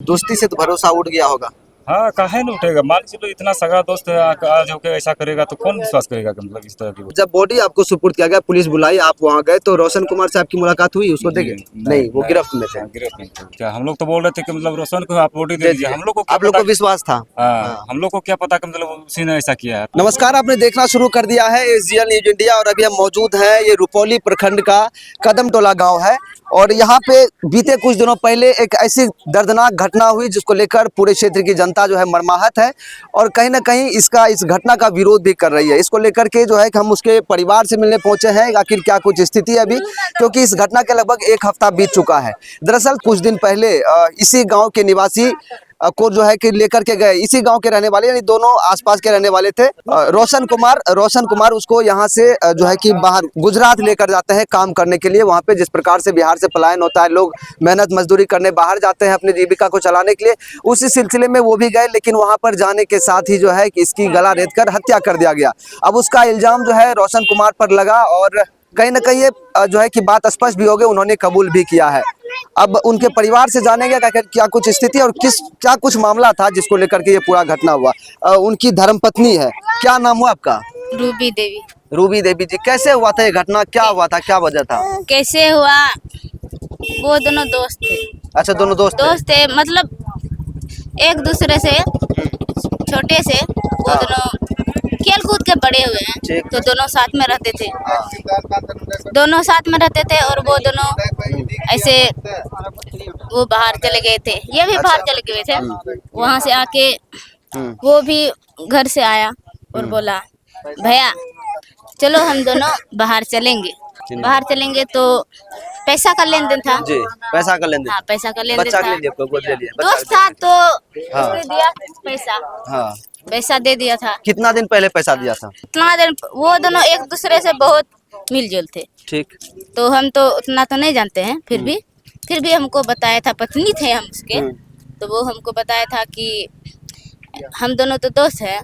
दोस्ती से तो भरोसा उठ गया होगा। हाँ, काहे नहीं उठेगा। मान के चलो इतना सगा दोस्त है, आज होके ऐसा करेगा तो कौन विश्वास करेगा कि मतलब इस तरह की जब बॉडी आपको सुपुर्द किया गया, पुलिस बुलाई, आप वहां गए तो रोशन कुमार से आपकी मुलाकात हुई, उसको देखे? नहीं, वो गिरफ्त में थे। गिरफ्त में थे। क्या हम लोग तो बोल रहे थे कि मतलब रोशन को आप बॉडी दे दे दीजिए, दिए। हम लोग को क्या आप लोग पता। को विश्वास था। हाँ, हम लोग को क्या पता कि मतलब उसी ने ऐसा किया है। नमस्कार, आपने देखना शुरू कर दिया है एसजीएल न्यूज इंडिया और अभी हम मौजूद हैं, ये रुपौली प्रखंड का कदमटोला गांव है और यहाँ पे बीते कुछ दिनों पहले एक ऐसी दर्दनाक घटना हुई जिसको लेकर पूरे क्षेत्र की जनता जो है मर्माहत है और कहीं ना कहीं इस घटना का विरोध भी कर रही है। इसको लेकर के जो है कि हम उसके परिवार से मिलने पहुंचे हैं, आखिर क्या कुछ स्थिति है अभी, क्योंकि इस घटना के लगभग एक हफ्ता बीत चुका है। दरअसल कुछ दिन पहले इसी गाँव के निवासी को जो है कि लेकर के गए, इसी गांव के रहने वाले, यानी दोनों आसपास के रहने वाले थे। रोशन कुमार उसको यहाँ से जो है कि बाहर गुजरात लेकर जाते हैं काम करने के लिए। वहाँ पे जिस प्रकार से बिहार से पलायन होता है, लोग मेहनत मजदूरी करने बाहर जाते हैं अपनी जीविका को चलाने के लिए, उसी सिलसिले में वो भी गए, लेकिन वहाँ पर जाने के साथ ही जो है कि इसकी गला रेत कर हत्या कर दिया गया। अब उसका इल्जाम जो है रोशन कुमार पर लगा और कहीं ना कहीं ये जो है कि बात स्पष्ट भी हो गई, उन्होंने कबूल भी किया है। अब उनके परिवार से जानेंगे क्या कुछ स्थिति और क्या कुछ मामला था जिसको लेकर के ये पूरा घटना हुआ। उनकी धर्मपत्नी है, क्या नाम हुआ आपका? रूबी देवी। रूबी देवी जी, कैसे हुआ था ये घटना, क्या हुआ था, क्या वजह था? कैसे हुआ? वो दोनों दोस्त थे। अच्छा, दोनों दोस्त थे मतलब एक दूसरे से छोटे से, वो दोनों खेल कूद के बड़े हुए हैं, तो दोनों साथ में रहते थे। और वो दोनों ऐसे वो बाहर चले गए थे, ये भी बाहर चले गए थे। वहां से आके वो भी घर से आया और बोला भैया चलो हम दोनों बाहर चलेंगे तो पैसा का लेन देन था जी, पैसा का लेन देन। हाँ, पैसा का लेन देन बच्चा था। ले लिया, कोई गोद ले लिया, दोस्त था तो हाँ। उसने दिया पैसा। हाँ, पैसा दे दिया था। कितना दिन पहले पैसा दिया था? इतना दिन वो दोनों एक दूसरे से बहुत मिलजुल थे। ठीक। तो हम तो उतना तो नहीं जानते हैं, फिर भी हमको बताया था, पत्नी थे हम उसके, तो वो हमको बताया था कि हम दोनों तो दोस्त हैं,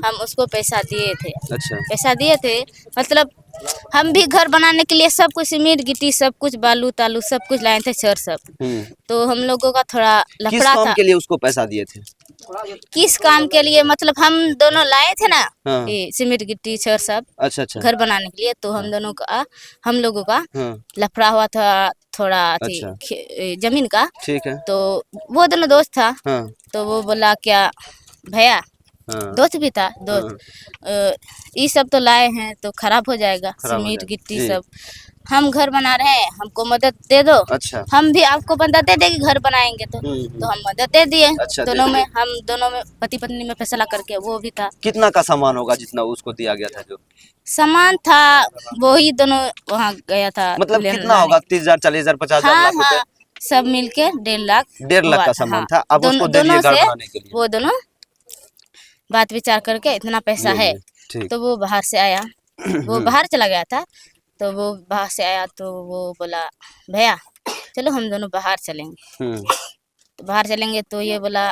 हम उसको पैसा दिए थे। अच्छा। पैसा दिए थे मतलब हम भी घर बनाने के लिए सब कुछ सीमेंट गिट्टी सब कुछ बालू तालू सब कुछ लाए थे, छड़ सब। तो हम लोगों का थोड़ा किस लफड़ा काम था। के लिए उसको पैसा दिए थे? किस काम के लिए मतलब हम दोनों लाए थे ना, हाँ। ये सीमेंट गिट्टी छड़ सब। अच्छा अच्छा। घर बनाने के लिए, तो हम लोगों का लफड़ा हुआ था थोड़ा। अच्छा। जमीन का। ठीक है। तो वो दोनों दोस्त था। हाँ। तो वो बोला क्या भैया, दोस्त भी था ये सब तो लाए हैं तो खराब हो जाएगा, सीमेंट गिट्टी सब। हम घर बना रहे हैं, हमको मदद दे दो। अच्छा। हम भी आपको मदद दे देंगे घर बनाएंगे तो। तो हम मदद दे दिए। अच्छा, हम दोनों में पति पत्नी में फैसला करके वो भी था। कितना का सामान होगा जितना उसको दिया गया था? जो सामान था वो ही दोनों वहाँ गया था। मतलब कितना होगा? 30,000, 40,000, 50,000, लाख रुपए? सब मिलके 1.5 लाख। 1.5 लाख का सामान था। अब उसको दे दिए घर बनाने के लिए। वो दोनों बात विचार करके इतना पैसा है, तो वो बाहर से आया। वो बाहर चला गया था, तो वो बाहर से आया तो वो बोला भैया चलो हम दोनों बाहर चलेंगे। तो बाहर चलेंगे तो ये बोला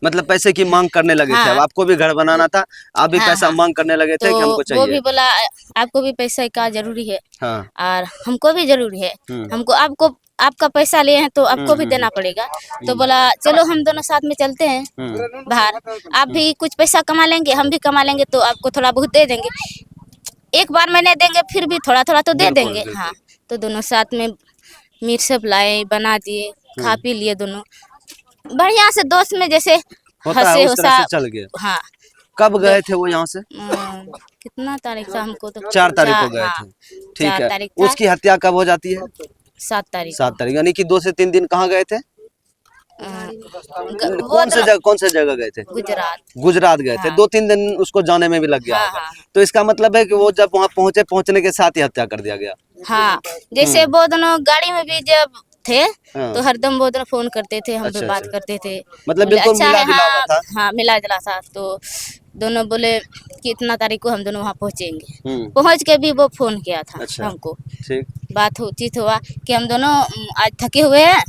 मतलब पैसे की मांग करने लगे थे। अब आपको भी घर बनाना था, आप भी पैसा मांग करने लगे थे कि हमको चाहिए। वो भी बोला आपको भी पैसा का जरूरी है और हमको भी जरूरी है। हमको आपका पैसा लिए हैं तो आपको भी देना पड़ेगा। तो बोला चलो हम दोनों साथ में चलते हैं बाहर, आप भी कुछ पैसा कमा लेंगे, हम भी कमा लेंगे, तो आपको थोड़ा बहुत दे देंगे। एक बार में नहीं देंगे, फिर भी थोड़ा थोड़ा तो दे देंगे। हाँ, तो दोनों साथ में मीट सब लाए, बना दिए, खा पी लिए दोनों बढ़िया से, दोस्त में जैसे हंसे उस चल गए। हाँ। कब गए थे वो यहाँ से? कितना तारीख था? हमको तो 4 तारीख को गए थे। ठीक है। उसकी हत्या कब हो जाती है? 7 तारीख। 7 तारीख, यानी कि 2 से 3 दिन कहाँ गए थे? कौन से जगह गए थे? गुजरात गए थे। 2-3 दिन उसको जाने में भी लग गया होगा। तो इसका मतलब है कि वो जब वहाँ पहुँचने के साथ ही हत्या कर दिया गया। हाँ, जैसे वो दोनों गाड़ी में भी जब थे तो हरदम वो दोनों फोन करते थे, हम भी बात करते थे। मतलब बिल्कुल मिला जुला हुआ था। हाँ, मिला जुला था। तो दोनों बोले कि इतना तारीख को हम दोनों वहाँ पहुँचेंगे। पहुँच के भी वो फोन किया था हमको। ठीक। बात चीत हुआ कि हम दोनों आज थके हुए हैं,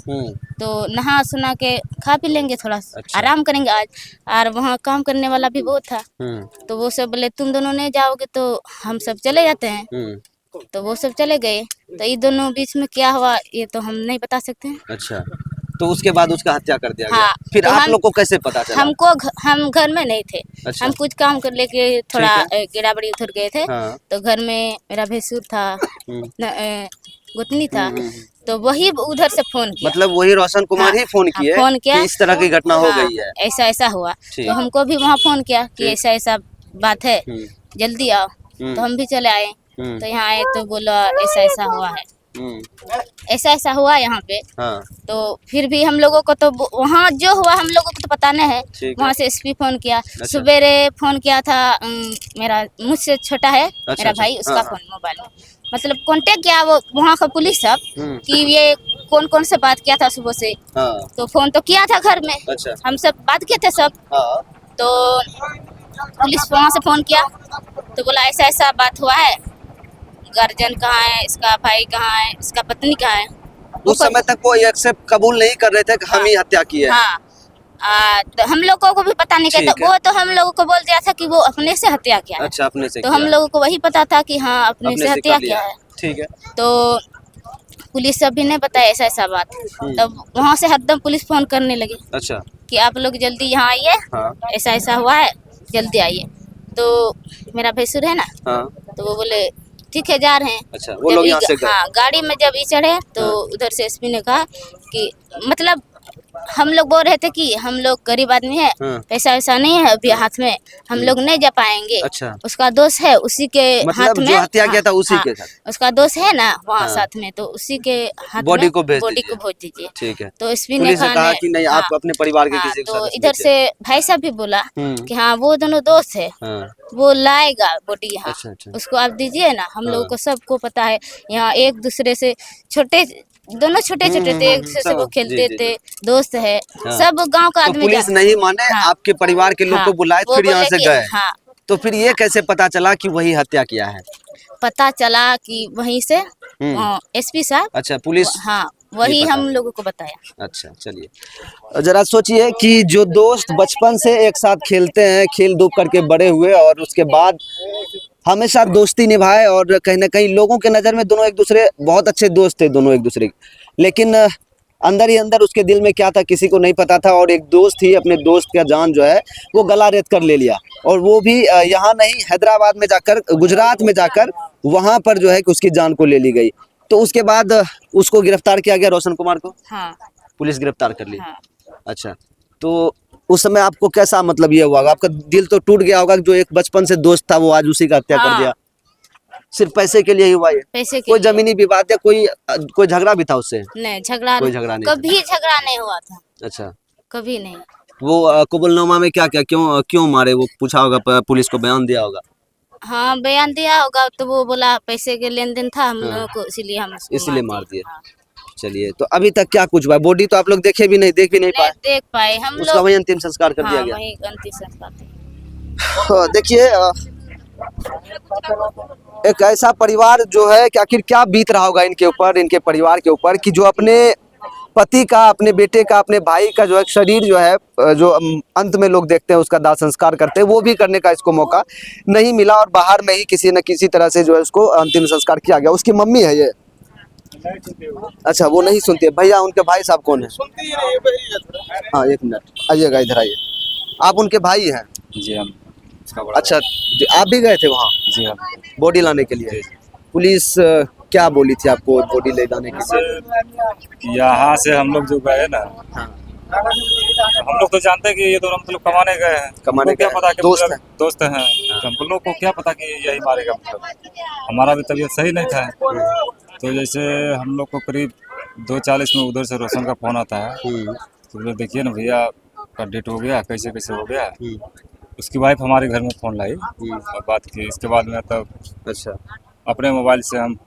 तो नहा सुना के खा पी लेंगे, थोड़ा आराम करेंगे आज। और वहाँ काम करने वाला भी वो था। तो वो सब बोले तुम दोनों नहीं जाओगे तो हम सब चले जाते हैं। तो वो सब चले गए। तो ये दोनों बीच में क्या हुआ ये तो हम नहीं बता सकते हैं। अच्छा। तो उसके बाद उसका हत्या कर दिया गया। हाँ, फिर तो आप लोग को कैसे पता चला? हम घर में नहीं थे। अच्छा। हम कुछ काम कर लेके थोड़ा ठीक गेड़ाबड़ी उधर गए थे। हाँ। तो घर में मेरा भैंसुर था, गुतनी था, हम्म। तो वही उधर से फोन किया। मतलब वही रोशन कुमार हाँ, ही फोन हाँ, किए फोन किया कि इस तरह की घटना हो हाँ, गई है। ऐसा ऐसा हुआ। ठीक। तो हमको भी वहाँ फोन किया कि ठीक। ऐसा ऐसा बात है, हम्म। जल्दी आओ। तो हम भी चले आए। हम्म। तो यहाँ आए तो बोला ऐसा ऐसा हुआ है, हम्म। ऐसा ऐसा हुआ यहाँ पे। हाँ। तो फिर भी हम लोगों को तो वहाँ जो हुआ हम लोगों को तो पता नहीं है। ठीक है। वहाँ से एसपी फोन किया। अच्छा। सवेरे फोन किया था मेरा मुझसे छोटा है मेरा अच्छा। भाई, उसका हाँ, फोन मोबाइल में मतलब कांटेक्ट किया वो वहाँ का पुलिस सब कि ये कौन कौन से बात किया था सुबह से। हाँ। तो फोन तो किया था घर में। अच्छा। हम सब बात किए थे सब। हाँ। तो पुलिस वहाँ से फोन किया तो बोला ऐसा ऐसा बात हुआ है, गार्जियन कहाँ है, इसका भाई कहाँ है, इसका पत्नी कहाँ है। उस समय तक वो एक्सेप्ट कबूल नहीं कर रहे थे कि हम ही हत्या किए हैं। हाँ। तो हम लोगों को भी पता नहीं ठीक कहता, है। वो तो हम लोगों को बोल दिया था कि वो अपने से हत्या किया है। अच्छा, अपने से तो किया। हम लोगों को वही पता था कि हाँ अपने से हत्या कर लिया। किया है। ठीक है। तो पुलिस सब भी नहीं बताया ऐसा ऐसा बात। तब वहाँ से हरदम पुलिस फोन करने लगी अच्छा। कि आप लोग जल्दी यहाँ आइए, हाँ। ऐसा ऐसा हुआ है, जल्दी आइए। तो मेरा भैंसुर है ना, हाँ। तो वो बोले ठीक है जा रहे हैं। अच्छा, वो लोग यहाँ से गए। हाँ, गाड़ी में जब ये चढ़े तो हाँ। उधर से एसपी ने कहा कि मतलब हम लोग बोल रहे थे कि हम लोग गरीब आदमी है, हाँ। पैसा वैसा नहीं है अभी हाथ में, हम लोग नहीं जा पाएंगे। अच्छा। उसका दोस्त है उसी के मतलब हाथ में, जो हत्या किया था उसी हाँ, के साथ उसका दोस्त है ना वहाँ हाँ। साथ में, तो उसी के हाथ बॉडी में को भेज बॉडी दीजिए। को भेज दीजिए। ठीक है। तो एसपी ने पुलिस ने कहा कि नहीं, आप हाँ, अपने परिवार के हाँ, किसी तो सदस्य इधर भेजिए। से भाई साहब भी बोला कि हाँ वो दोनों दोस्त है, हाँ। वो लाएगा बॉडी यहाँ। अच्छा, अच्छा। उसको आप दीजिए ना, हम लोगों हाँ। को सबको पता है यहाँ एक दूसरे से छोटे दोनों छोटे छोटे थे, एक दूसरे से वो खेलते जी, थे, दोस्त है, हाँ। सब गांव का तो आदमी पुलिस नहीं माने, हाँ। आपके परिवार के लोग हाँ, को बुलाए वो फिर यहाँ बोले से कि गए। हाँ, तो फिर ये कैसे पता चला कि वही हत्या किया है? पता चला कि वहीं से एसपी साहब। अच्छा, पुलिस हाँ, वही हम लोगों को बताया। अच्छा, चलिए जरा सोचिए कि जो दोस्त बचपन से एक साथ खेलते हैं, खेल धूप करके बड़े हुए और उसके बाद हमेशा दोस्ती निभाए और कहीं ना कहीं लोगों के नज़र में दोनों एक दूसरे बहुत अच्छे दोस्त थे दोनों एक दूसरे के, लेकिन अंदर ही अंदर उसके दिल में क्या था किसी को नहीं पता था और एक दोस्त ही अपने दोस्त का जान जो है वो गला रेत कर ले लिया और वो भी यहाँ नहीं हैदराबाद में जाकर, गुजरात में जाकर वहाँ पर जो है कि उसकी जान को ले ली गई। तो उसके बाद उसको गिरफ्तार किया गया, रोशन कुमार को हाँ। पुलिस गिरफ्तार कर ली। हाँ। अच्छा, तो उस समय आपको कैसा मतलब ये हुआ, आपका दिल तो टूट गया होगा कि जो एक बचपन से दोस्त था वो आज उसी का हत्या कर दिया, सिर्फ पैसे के लिए ही हुआ ये? पैसे के कोई लिए। जमीनी विवाद या कोई झगड़ा भी था उससे? नहीं, झगड़ा कोई झगड़ा नहीं कभी झगड़ा नहीं हुआ था। अच्छा, कभी नहीं। वो कबूलनामा में क्या क्या क्यों मारे, वो पूछा होगा, पुलिस को बयान दिया होगा? हाँ, बयान दिया होगा, तो वो बोला पैसे के लेन देन था हम लोगों को, इसीलिए हम उसको इसलिए मार मार दिए। हाँ। चलिए, तो अभी तक क्या कुछ हुआ? बॉडी तो आप लोग देख भी नहीं पाए? देख पाए हम उसका लोग। वही अंतिम संस्कार कर दिया हाँ, गया। वही अंतिम संस्कार। देखिए एक ऐसा परिवार जो है कि आखिर क्या बीत रहा होगा इनके ऊपर, इनके परिवार के ऊपर, कि जो अपने पति का, अपने बेटे का, अपने भाई का जो है शरीर जो है जो अंत में लोग देखते हैं उसका दाह संस्कार करते हैं, वो भी करने का इसको मौका नहीं मिला और बाहर में ही किसी न किसी तरह से जो है उसको अंतिम संस्कार किया गया। उसकी मम्मी है ये? अच्छा, वो नहीं सुनती है। भैया उनके भाई साहब कौन है? हाँ, एक मिनट आइएगा, इधर आइए। आप उनके भाई हैं? जी हम अच्छा, आप भी गए थे वहाँ? जी हम बॉडी लाने के लिए? पुलिस क्या बोली थी आपको बॉडी ले जाने के लिए? यहाँ से हम लोग जो गए ना, हम लोग तो जानते हैं कि ये दोनों मतलब कमाने गए हैं, कमाने क्या गए पता हैं, कि दोस्त हैं। दोस्त हैं, तो हम लोग को क्या पता कि यही मारेगा, मतलब हमारा भी तबीयत सही नहीं था। तो जैसे हम लोग को करीब 2:40 में उधर से रोशन का फोन आता है, तो बोले देखिए ना भैया का डेट हो गया, कैसे कैसे हो गया। उसकी वाइफ हमारे घर में फ़ोन लाई और बात की। इसके बाद में तब अच्छा, अपने मोबाइल से हम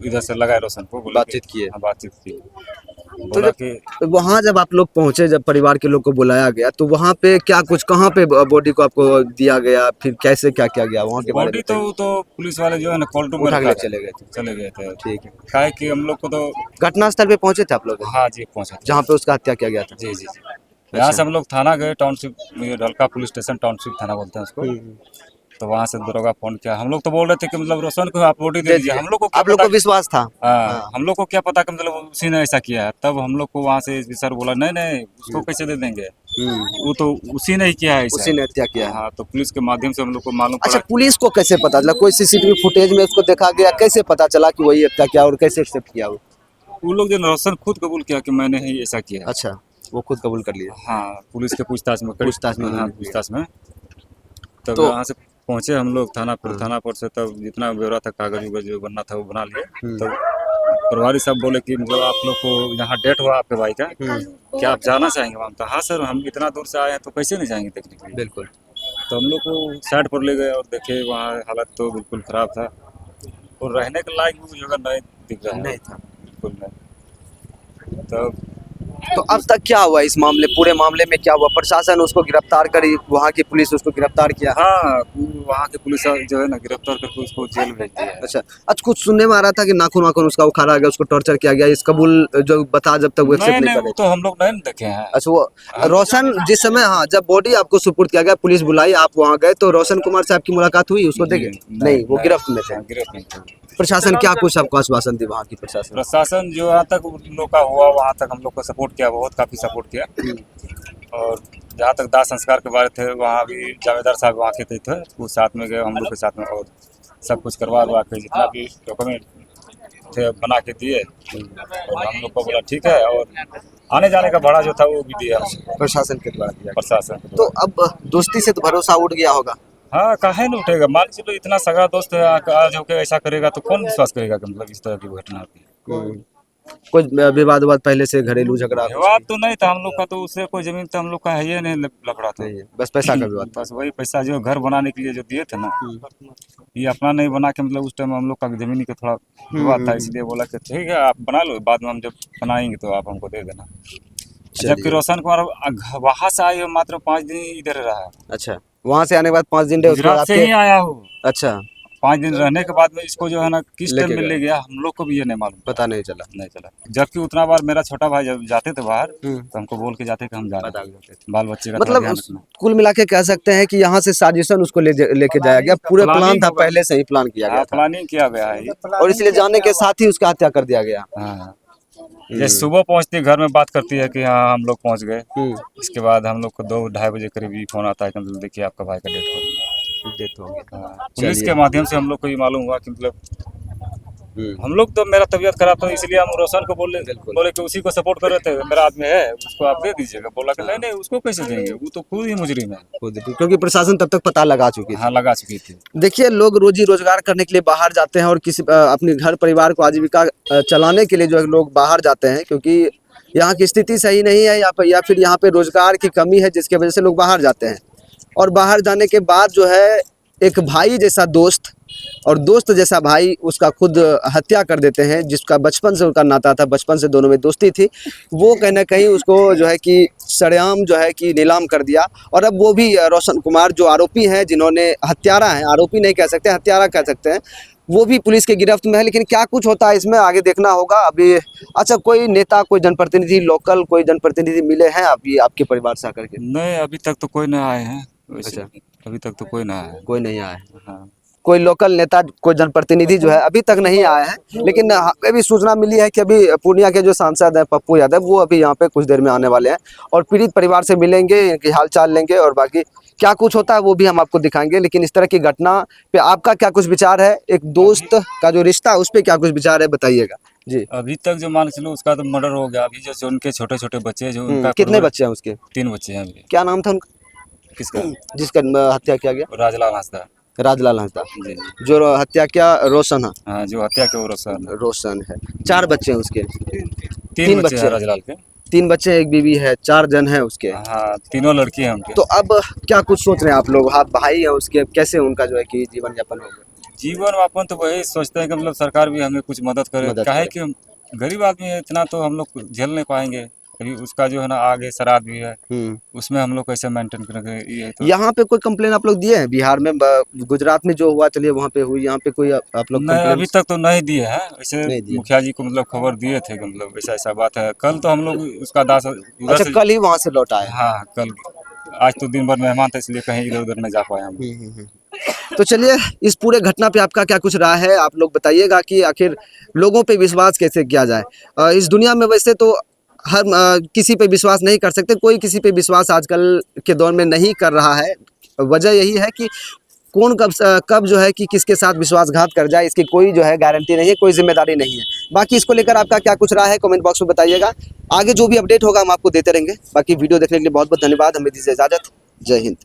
इधर से लगाए रोशन को, बातचीत किए। बातचीत की। तो बोला कि वहाँ जब आप लोग पहुँचे, जब परिवार के लोग को बुलाया गया, तो वहाँ पे क्या कुछ, कहाँ पे बॉडी को आपको दिया गया, फिर कैसे क्या किया गया वहाँ के बारे बॉडी में? तो पुलिस वाले जो है ना कोल्ड रूम में उठा के रखा ले था। चले गए थे। ठीक है। क्या है कि हम लोग को तो घटनास्थल पे पहुँचे थे आप लोग? हाँ जी पहुँचा था। जहाँ पे उसका हत्या किया गया था? जी जी जी। यहाँ से हम लोग थाना गए, टाउनशिप, ढलका पुलिस स्टेशन, टाउनशिप थाना बोलते हैं उसको। तो वहाँ से दरोगा फोन किया। हम लोग तो बोल रहे थे कि मतलब रोशन को आप वोट ही दे दीजिए। हम लोग को आप लोग को विश्वास था? हाँ, हम लोग को क्या पता कि मतलब उसी ने ऐसा किया है। तब हम लोग को वहाँ से सर बोला नहीं नहीं उसको कैसे दे देंगे, वो तो उसी ने ही किया है ऐसा। उसी ने हत्या किया है। हाँ, तो पुलिस के माध्यम से हम लोग को मालूम अच्छा, पड़ा। पुलिस को कैसे पता चला? कोई सीसीटीवी फुटेज में उसको देखा गया? कैसे पता चला कि वही हत्या किया और कैसे एक्सेप्ट किया वो? वो लोग जो रोशन खुद कबूल किया कि मैंने ही ऐसा किया। अच्छा, वो खुद कबूल कर लिया। हाँ, पुलिस के पूछताछ में पूछताछ में हाँ, उन्होंने पूछताछ में तब तो- यहाँ से पहुँचे हम लोग थाना पर। थाना पर से तब जितना ब्यौरा था, कागज उगज जो बनना था वो बना लिए। तब प्रभारी साहब बोले कि मतलब आप लोग को यहाँ डेट हुआ आपके भाई का, क्या आप जाना चाहेंगे वहाँ? तो हाँ सर, हम इतना दूर से आए हैं तो कैसे नहीं जाएंगे देखने के लिए। बिल्कुल। तो हम लोग को साइड पर ले गए और देखे वहाँ हालत तो बिल्कुल खराब था और रहने के लायक भी जगह नहीं दिख रहा है। नहीं था। बिल्कुल नहीं। तब तो अब तक क्या हुआ इस मामले, पूरे मामले में क्या हुआ? प्रशासन उसको गिरफ्तार करी, वहाँ की पुलिस उसको गिरफ्तार किया? हाँ, वहाँ के पुलिस जो है ना गिरफ्तार करके उसको जेल भेज दिया है। अच्छा, आज कुछ सुनने में आ रहा था कि नाखून वाखून उसका उखाड़ा गया, उसको टॉर्चर किया गया, इस कबूल जो बता जब तक वो नहीं एक्सेप्ट नहीं, नहीं वो करे। तो हम लोग नहीं देखे हैं। अच्छा, वो रोशन जिस समय, हाँ, जब बॉडी आपको सुपुर्द किया गया, पुलिस बुलाई, आप वहाँ गए तो रोशन कुमार साहब की मुलाकात हुई, उसको देखे? नहीं, वो गिरफ्त में थे। गिरफ्त में थे। प्रशासन क्या कुछ आपको आश्वासन दी वहाँ की प्रशासन? प्रशासन जो यहाँ तक उन लोग का हुआ वहाँ तक हम लोग को सपोर्ट किया, बहुत काफ़ी सपोर्ट किया। और जहाँ तक दाह संस्कार के बारे थे वहाँ भी जावेदार साहब वहाँ के थे, वो साथ में गए हम लोग के साथ में और सब कुछ करवा के जितना भी डॉक्यूमेंट थे बना के दिए। और हम लोग को बोला ठीक है, और आने जाने का भाड़ा जो था वो भी दिया प्रशासन के द्वारा दिया। प्रशासन। तो अब दोस्ती से तो भरोसा उठ गया होगा? हाँ, काहे नहीं उठेगा? मान चलो इतना सगा दोस्त है, आज होके ऐसा करेगा तो कौन विश्वास करेगा कि मतलब इस तरह की घटना होती। कुछ विवाद ववाद पहले से, घरेलू झगड़ा? विवाद तो नहीं था हम लोग का, तो उससे कोई जमीन तो हम लोग का है ही नहीं, लफड़ा था। नहीं है, बस पैसा का विवाद। बस वही पैसा जो घर बनाने के लिए जो दिए थे ना, ये अपना नहीं बना के मतलब उस टाइम हम लोग का जमीन का थोड़ा विवाद था, इसलिए बोला कि ठीक है आप बना लो, बाद में हम जब बनाएंगे तो आप हमको दे देना। जबकि रोशन कुमार वहाँ से आए मात्र 5 दिन इधर रहा। अच्छा, वहाँ से आने के बाद 5 दिन रहे, उसके बाद गुजरात से ही आया हूँ। अच्छा, 5 दिन रहने के बाद में इसको जो है ना किस टाइम में ले गया हम लोग को भी ये नहीं मालूम, पता नहीं चला। नहीं चला। जबकि उतना बार मेरा छोटा भाई जब जाते थे बाहर तो हमको बोल के जाते कि हम जा रहे हैं, बाल बच्चे का थोड़ा मतलब ध्यान रखना। कुल मिला के कह सकते हैं कि यहाँ से साजिशन उसको लेके जाया गया, पूरे प्लान प्लानिंग था, होगा। पहले से ही प्लान किया गया हाँ, था प्लानिंग किया गया है ये। और इसलिए जाने के साथ ही उसका हत्या कर दिया गया। हाँ, जैसे सुबह पहुंचती है घर में बात करती है कि हाँ हम लोग पहुंच गए। इसके बाद हम लोग को 2-2:30 बजे करीब ही फोन आता है कि मतलब देखिए आपका भाई का डेथ हो गया। हाँ, पुलिस के माध्यम से हम लोग को ये मालूम हुआ कि मतलब हम लोग तो, मेरा तबीयत खराब था इसलिए हम रोशन को बोले कि उसी को सपोर्ट कर रहे थे, मेरा आदमी है उसको आप दे दीजिएगा। बोला कि नहीं नहीं उसको कैसे देंगे, वो तो खुद ही मुजरिम है। क्योंकि प्रशासन तब तक पता लगा चुकी थी। हाँ, लगा चुकी थी। देखिए, लोग रोजी रोजगार करने के लिए बाहर जाते हैं और किसी अपने घर परिवार को आजीविका चलाने के लिए जो है लोग बाहर जाते हैं, क्योंकि यहाँ की स्थिति सही नहीं है या फिर यहाँ पे रोजगार की कमी है, जिसकी वजह से लोग बाहर जाते हैं। और बाहर जाने के बाद जो है एक भाई जैसा दोस्त और दोस्त जैसा भाई उसका खुद हत्या कर देते हैं, जिसका बचपन से उनका नाता था, बचपन से दोनों में दोस्ती थी, वो कहीं ना कहीं उसको जो है कि सरेआम जो है कि नीलाम कर दिया। और अब वो भी रोशन कुमार जो आरोपी हैं, जिन्होंने हत्यारा हैं, आरोपी नहीं कह सकते, हत्यारा कह सकते हैं, वो भी पुलिस के गिरफ्त में है। लेकिन क्या कुछ होता है इसमें आगे देखना होगा अभी। अच्छा, कोई नेता, कोई जनप्रतिनिधि, लोकल कोई जनप्रतिनिधि मिले हैं अभी आपके परिवार से आकर के? नहीं, अभी तक तो कोई नहीं आए हैं। अच्छा, अभी तक तो कोई नहीं आया। कोई नहीं आया है। हाँ, कोई लोकल नेता, कोई जनप्रतिनिधि जो है अभी तक नहीं आया है। लेकिन हमें भी सूचना मिली है कि अभी पूर्णिया के जो सांसद हैं पप्पू यादव, वो अभी यहाँ पे कुछ देर में आने वाले हैं और पीड़ित परिवार से मिलेंगे, इनकी हालचाल लेंगे और बाकी क्या कुछ होता है वो भी हम आपको दिखाएंगे। लेकिन इस तरह की घटना पे आपका क्या कुछ विचार है? एक दोस्त का जो रिश्ता है उस पर क्या कुछ विचार है, बताइएगा जी। अभी तक जो मान चलो उसका तो मर्डर हो गया। अभी जो उनके छोटे छोटे बच्चे जो उनका कितने बच्चे हैं उसके? 3 बच्चे हैं अभी। क्या नाम था उनका? किसका? जिसका हत्या किया गया? राजलाल हंसदा। राजलाल हंसदा। जी। जो हत्या किया रोशन है? हाँ, जो हत्या के वो रोशन है। 4 बच्चे हैं उसके? 3 बच्चे हैं राजलाल के। 3 बच्चे, एक बीवी है, 4 जन है उसके। हाँ, तीनों लड़की हैं उनके। तो अब क्या कुछ सोच रहे हैं आप लोग? आप भाई हैं उसके, कैसे उनका जो है कि जीवन यापन होगा? जीवन यापन तो वही सोचते हैं कि मतलब सरकार भी हमें कुछ मदद करे। काहे कि हम गरीब आदमी है, इतना तो हम लोग झेल नहीं पाएंगे। अभी उसका जो है ना आगे श्राद्ध भी है, उसमें हम लोग कैसे मेंटेन करेंगे ये तो। यहाँ पे कोई कंप्लेन आप लोग दिए हैं? बिहार में, गुजरात में जो हुआ चलिए वहाँ पे हुई, यहाँ पे कोई आप लोग? नहीं, अभी तक तो नहीं दिए हैं। वैसे मुखिया जी को मतलब खबर दिए थे कि मतलब ऐसा ऐसा बात है। कल तो हम लोग उसका दास अच्छा, कल ही वहाँ से लौट आए? हाँ, कल। आज तो दिन भर मेहमान था इसलिए कहीं इधर उधर नहीं जा पाए हम। तो चलिए इस पूरे घटना पे आपका क्या कुछ राय है, आप लोग बताइएगा कि आखिर लोगों पे विश्वास कैसे किया जाए। इस दुनिया में वैसे तो हर किसी पे विश्वास नहीं कर सकते, कोई किसी पे विश्वास आजकल के दौर में नहीं कर रहा है। वजह यही है कि कौन कब जो है कि किसके साथ विश्वासघात कर जाए, इसकी कोई जो है गारंटी नहीं है, कोई जिम्मेदारी नहीं है। बाकी इसको लेकर आपका क्या कुछ राय है कमेंट बॉक्स में बताइएगा। आगे जो भी अपडेट होगा हम आपको देते रहेंगे। बाकी वीडियो देखने के लिए बहुत बहुत धन्यवाद। हमें दीजिए इजाजत। जय हिंद।